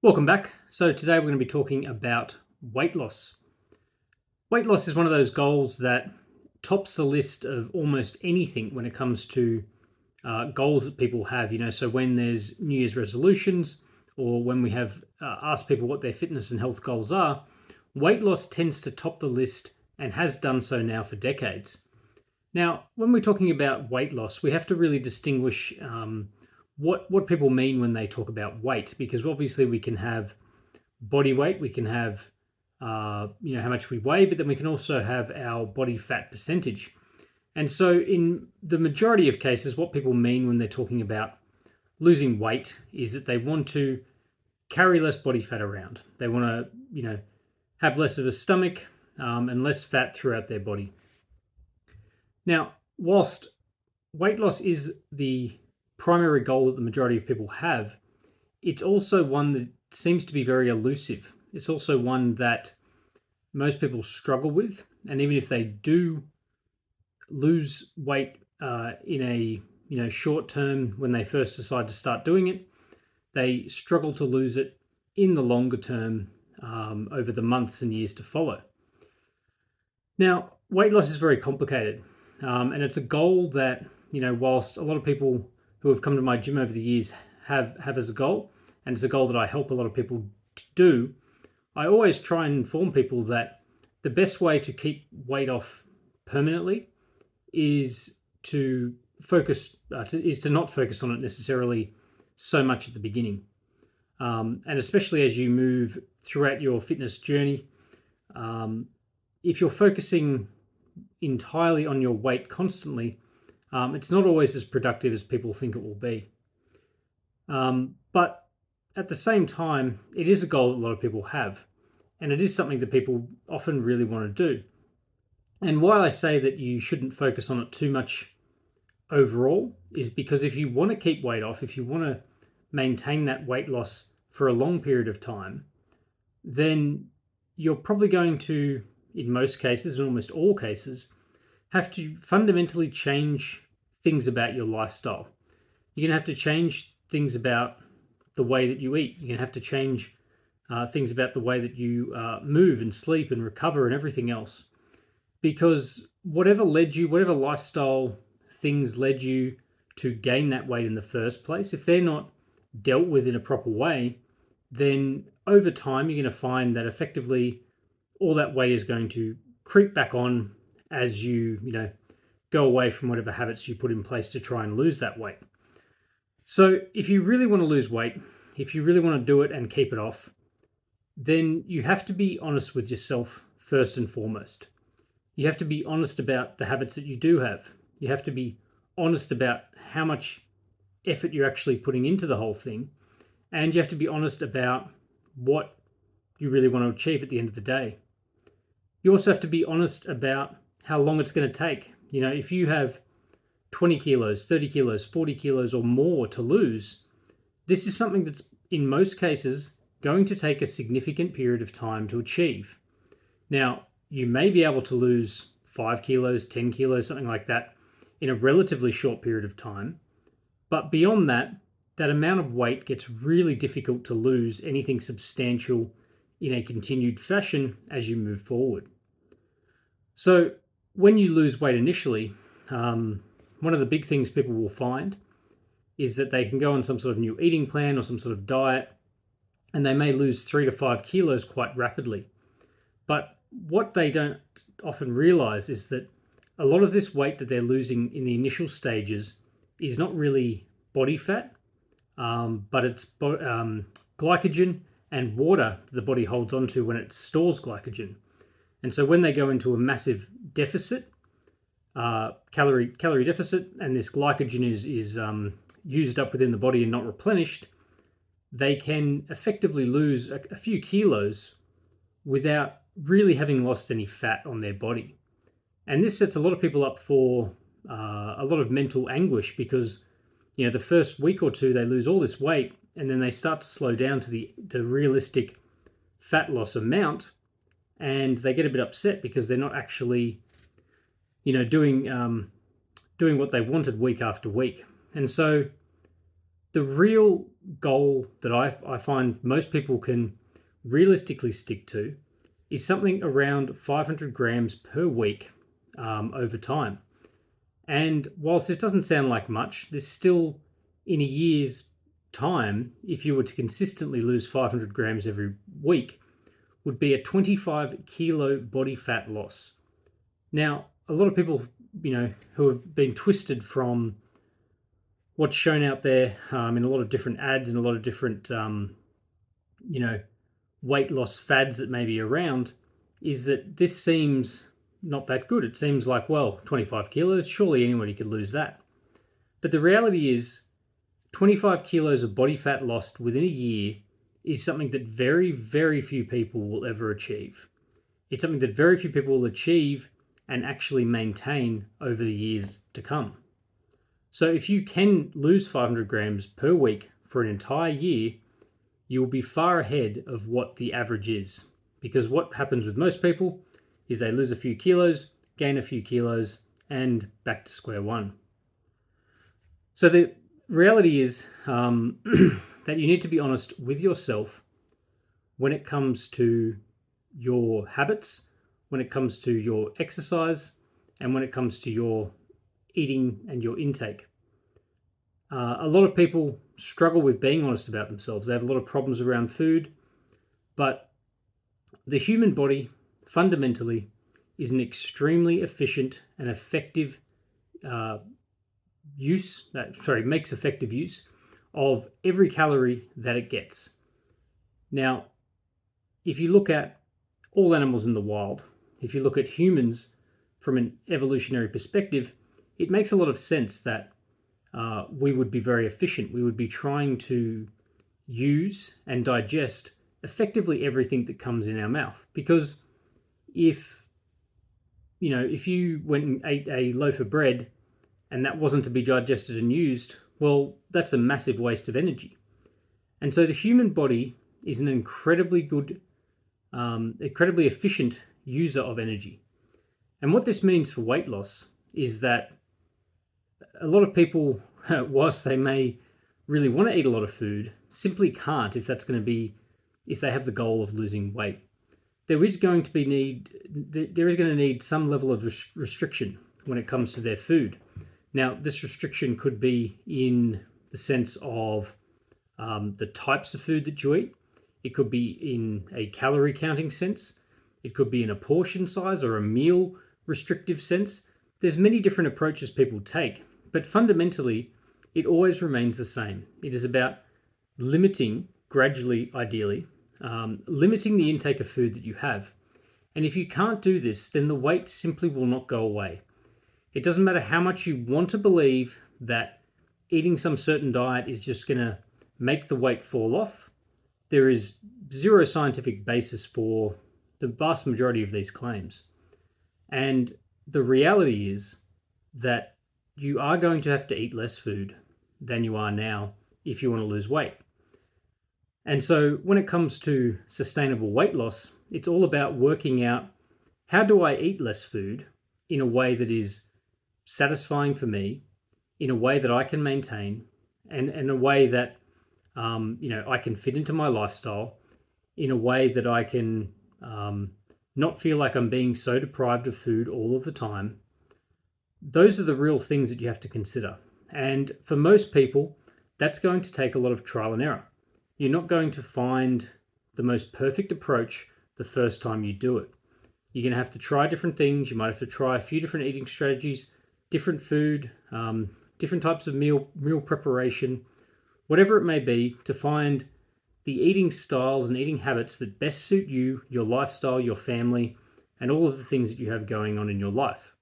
Welcome back. So today we're going to be talking about weight loss. Weight loss is one of those goals that tops the list of almost anything when it comes to goals that people have. So when there's New Year's resolutions or when we have asked people what their fitness and health goals are, weight loss tends to top the list and has done so now for decades. Now, when we're talking about weight loss, we have to really distinguish what people mean when they talk about weight, because obviously we can have body weight, we can have how much we weigh, but then we can also have our body fat percentage. And so, in the majority of cases, what people mean when they're talking about losing weight is that they want to carry less body fat around. They want to, have less of a stomach and less fat throughout their body. Now, whilst weight loss is the primary goal that the majority of people have, it's also one that seems to be very elusive. It's also one that most people struggle with, and even if they do lose weight in a short term when they first decide to start doing it, they struggle to lose it in the longer term over the months and years to follow. Now, weight loss is very complicated, and it's a goal that whilst a lot of people who have come to my gym over the years have as a goal, and it's a goal that I help a lot of people to do, I always try and inform people that the best way to keep weight off permanently is to focus is to not focus on it necessarily so much at the beginning, and especially as you move throughout your fitness journey. If you're focusing entirely on your weight constantly, it's not always as productive as people think it will be. But at the same time, it is a goal that a lot of people have, and it is something that people often really want to do. And why I say that you shouldn't focus on it too much overall is because if you want to keep weight off, if you want to maintain that weight loss for a long period of time, then you're probably going to, in most cases, in almost all cases, have to fundamentally change things about your lifestyle. You're going to have to change things about the way that you eat. You're going to have to change things about the way that you move and sleep and recover and everything else. Because whatever lifestyle things led you to gain that weight in the first place, if they're not dealt with in a proper way, then over time you're going to find that effectively all that weight is going to creep back on as you go away from whatever habits you put in place to try and lose that weight. So if you really want to lose weight, if you really want to do it and keep it off, then you have to be honest with yourself first and foremost. You have to be honest about the habits that you do have. You have to be honest about how much effort you're actually putting into the whole thing. And you have to be honest about what you really want to achieve at the end of the day. You also have to be honest about how long it's going to take. If you have 20 kilos, 30 kilos, 40 kilos or more to lose, this is something that's in most cases going to take a significant period of time to achieve. Now, you may be able to lose 5 kilos, 10 kilos, something like that in a relatively short period of time. But beyond that, that amount of weight gets really difficult to lose anything substantial in a continued fashion as you move forward. So when you lose weight initially, one of the big things people will find is that they can go on some sort of new eating plan or some sort of diet, and they may lose 3 to 5 kilos quite rapidly. But what they don't often realize is that a lot of this weight that they're losing in the initial stages is not really body fat, but it's glycogen and water that the body holds onto when it stores glycogen. And so when they go into a massive deficit, calorie deficit, and this glycogen is used up within the body and not replenished, they can effectively lose a few kilos without really having lost any fat on their body. And this sets a lot of people up for a lot of mental anguish because, the first week or two they lose all this weight and then they start to slow down to the realistic fat loss amount, and they get a bit upset because they're not actually, doing what they wanted week after week. And so The real goal that I find most people can realistically stick to is something around 500 grams per week over time. And whilst this doesn't sound like much, there's still, in a year's time, if you were to consistently lose 500 grams every week, would be a 25 kilo body fat loss. Now, a lot of people, who have been twisted from what's shown out there in a lot of different ads and a lot of different, weight loss fads that may be around, is that this seems not that good. It seems like, well, 25 kilos, surely anybody could lose that. But the reality is 25 kilos of body fat lost within a year is something that very, very few people will ever achieve. It's something that very few people will achieve and actually maintain over the years to come. So if you can lose 500 grams per week for an entire year, you will be far ahead of what the average is. Because what happens with most people is they lose a few kilos, gain a few kilos, and back to square one. So the reality is that you need to be honest with yourself when it comes to your habits, when it comes to your exercise, and when it comes to your eating and your intake. A lot of people struggle with being honest about themselves. They have a lot of problems around food, but the human body fundamentally is an extremely efficient and effective makes effective use of every calorie that it gets. Now, if you look at all animals in the wild, if you look at humans from an evolutionary perspective, it makes a lot of sense that we would be very efficient. We would be trying to use and digest effectively everything that comes in our mouth. Because if you went and ate a loaf of bread and that wasn't to be digested and used, well, that's a massive waste of energy. And so the human body is an incredibly efficient user of energy. And what this means for weight loss is that a lot of people, whilst they may really want to eat a lot of food, simply can't if they have the goal of losing weight. There is going to need some level of restriction when it comes to their food. Now, this restriction could be in the sense of the types of food that you eat. It could be in a calorie counting sense. It could be in a portion size or a meal restrictive sense. There's many different approaches people take, but fundamentally, it always remains the same. It is about limiting, gradually, ideally, limiting the intake of food that you have. And if you can't do this, then the weight simply will not go away. It doesn't matter how much you want to believe that eating some certain diet is just going to make the weight fall off. There is zero scientific basis for the vast majority of these claims. And the reality is that you are going to have to eat less food than you are now if you want to lose weight. And so when it comes to sustainable weight loss, it's all about working out, how do I eat less food in a way that is satisfying for me, in a way that I can maintain, and in a way that I can fit into my lifestyle, in a way that I can not feel like I'm being so deprived of food all of the time. Those are the real things that you have to consider. And for most people, that's going to take a lot of trial and error. You're not going to find the most perfect approach the first time you do it. You're going to have to try different things. You might have to try a few different eating strategies, different food, different types of meal preparation, whatever it may be, to find the eating styles and eating habits that best suit you, your lifestyle, your family, and all of the things that you have going on in your life.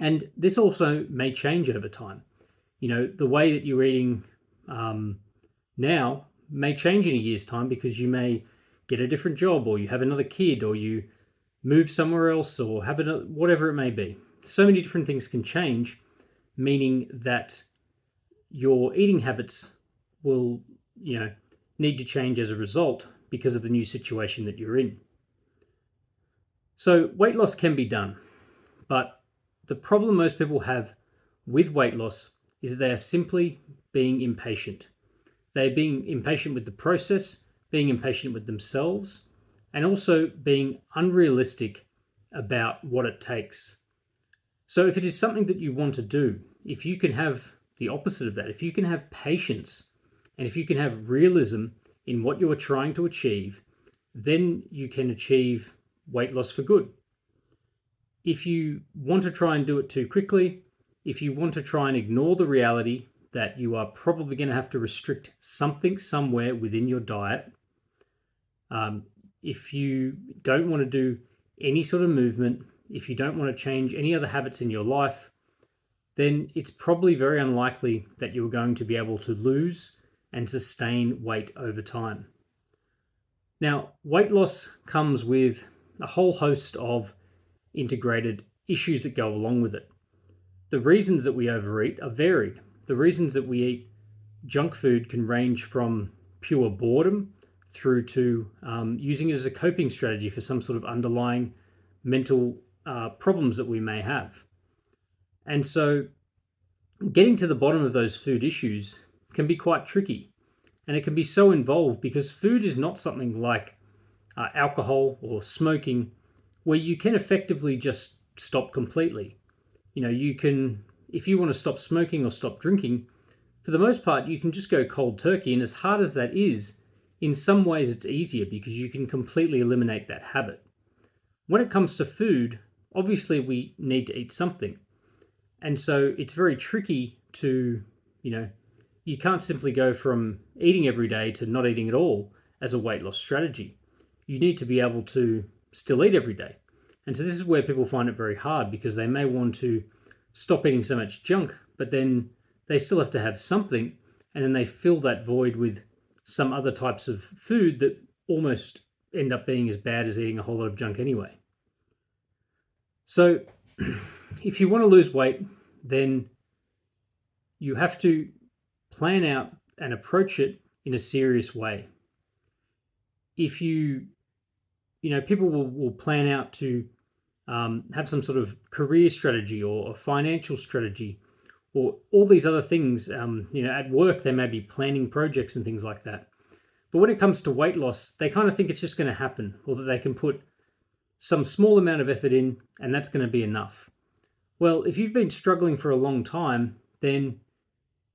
And this also may change over time. The way that you're eating now may change in a year's time because you may get a different job, or you have another kid, or you move somewhere else, or have whatever it may be. So many different things can change, meaning that your eating habits will, need to change as a result because of the new situation that you're in. So weight loss can be done, but the problem most people have with weight loss is that they are simply being impatient. They're being impatient with the process, being impatient with themselves, and also being unrealistic about what it takes. So, if it is something that you want to do, if you can have the opposite of that, if you can have patience and if you can have realism in what you are trying to achieve, then you can achieve weight loss for good. If you want to try and do it too quickly, if you want to try and ignore the reality that you are probably going to have to restrict something somewhere within your diet, if you don't want to do any sort of movement, if you don't want to change any other habits in your life, then it's probably very unlikely that you're going to be able to lose and sustain weight over time. Now, weight loss comes with a whole host of integrated issues that go along with it. The reasons that we overeat are varied. The reasons that we eat junk food can range from pure boredom through to using it as a coping strategy for some sort of underlying mental problems that we may have. And so getting to the bottom of those food issues can be quite tricky. And it can be so involved because food is not something like alcohol or smoking where you can effectively just stop completely. You can, if you want to stop smoking or stop drinking, for the most part, you can just go cold turkey. And as hard as that is, in some ways it's easier because you can completely eliminate that habit. When it comes to food, obviously we need to eat something. And so it's very tricky to, you can't simply go from eating every day to not eating at all as a weight loss strategy. You need to be able to still eat every day. And so this is where people find it very hard because they may want to stop eating so much junk, but then they still have to have something, and then they fill that void with some other types of food that almost end up being as bad as eating a whole lot of junk anyway. So if you want to lose weight, then you have to plan out and approach it in a serious way. If people will plan out to have some sort of career strategy or a financial strategy or all these other things. At work, they may be planning projects and things like that. But when it comes to weight loss, they kind of think it's just going to happen, or that they can put some small amount of effort in and that's going to be enough. Well, if you've been struggling for a long time, then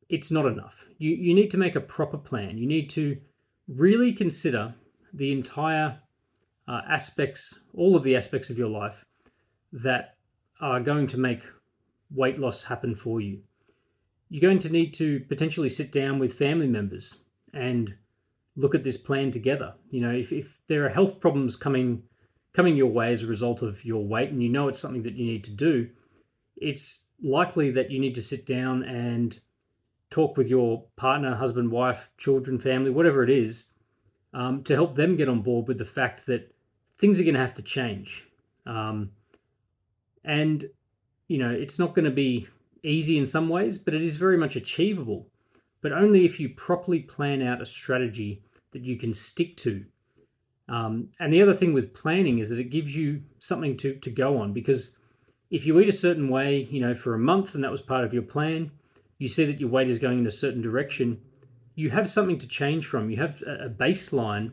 it's not enough. You need to make a proper plan. You need to really consider the entire aspects, all of the aspects of your life that are going to make weight loss happen for you. You're going to need to potentially sit down with family members and look at this plan together. If there are health problems coming your way as a result of your weight, and it's something that you need to do, it's likely that you need to sit down and talk with your partner, husband, wife, children, family, whatever it is, to help them get on board with the fact that things are going to have to change. It's not going to be easy in some ways, but it is very much achievable. But only if you properly plan out a strategy that you can stick to. And the other thing with planning is that it gives you something to go on, because if you eat a certain way, for a month, and that was part of your plan, you see that your weight is going in a certain direction, you have something to change from. You have a baseline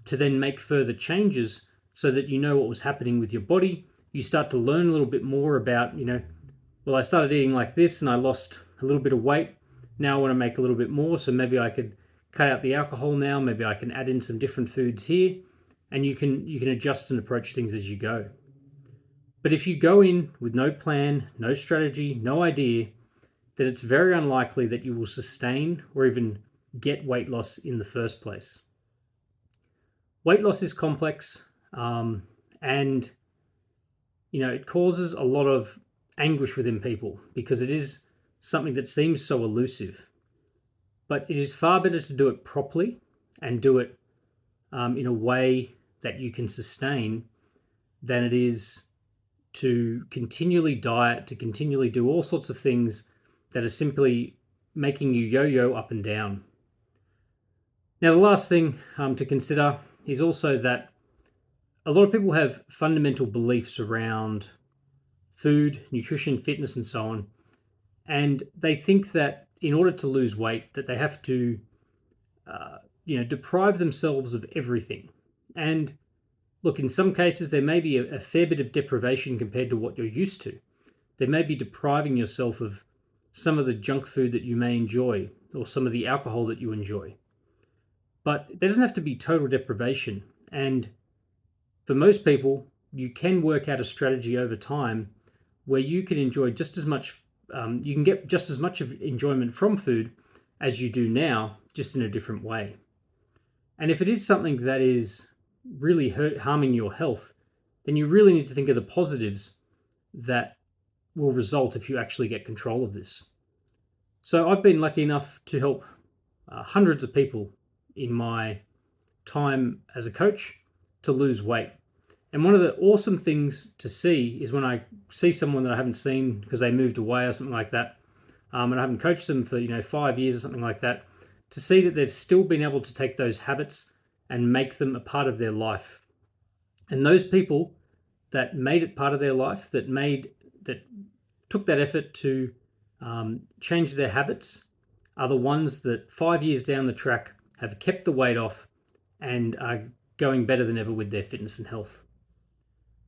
to then make further changes so that you know what was happening with your body. You start to learn a little bit more about, I started eating like this and I lost a little bit of weight. Now I want to make a little bit more, so maybe I could cut out the alcohol now. Maybe I can add in some different foods here, and you can adjust and approach things as you go. But if you go in with no plan, no strategy, no idea, then it's very unlikely that you will sustain or even get weight loss in the first place. Weight loss is complex, and it causes a lot of anguish within people because it is something that seems so elusive. But it is far better to do it properly and do it in a way that you can sustain than it is to continually diet, to continually do all sorts of things that are simply making you yo-yo up and down. Now, the last thing to consider is also that a lot of people have fundamental beliefs around food, nutrition, fitness, and so on. And they think that in order to lose weight, that they have to, deprive themselves of everything. And look, in some cases, there may be a fair bit of deprivation compared to what you're used to. There may be depriving yourself of some of the junk food that you may enjoy or some of the alcohol that you enjoy. But there doesn't have to be total deprivation. And for most people, you can work out a strategy over time where you can enjoy just as much, you can get just as much of enjoyment from food as you do now, just in a different way. And if it is something that is really harming your health, then you really need to think of the positives that will result if you actually get control of this. So I've been lucky enough to help hundreds of people in my time as a coach to lose weight. And one of the awesome things to see is when I see someone that I haven't seen because they moved away or something like that, and I haven't coached them for 5 years or something like that, to see that they've still been able to take those habits and make them a part of their life. And those people that made it part of their life, that took that effort to change their habits, are the ones that 5 years down the track have kept the weight off and are going better than ever with their fitness and health.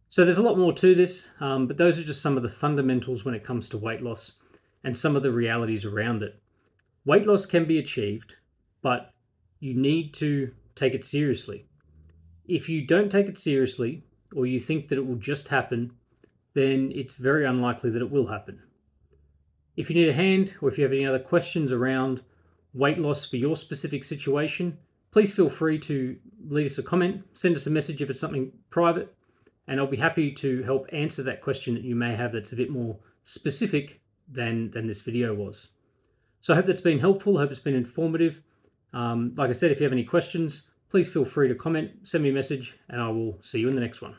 So there's a lot more to this, but those are just some of the fundamentals when it comes to weight loss and some of the realities around it. Weight loss can be achieved, but you need to take it seriously. If you don't take it seriously, or you think that it will just happen, then it's very unlikely that it will happen. If you need a hand, or if you have any other questions around weight loss for your specific situation, please feel free to leave us a comment, send us a message if it's something private, and I'll be happy to help answer that question that you may have that's a bit more specific than this video was. So I hope that's been helpful. I hope it's been informative. Like I said, if you have any questions, please feel free to comment, send me a message, and I will see you in the next one.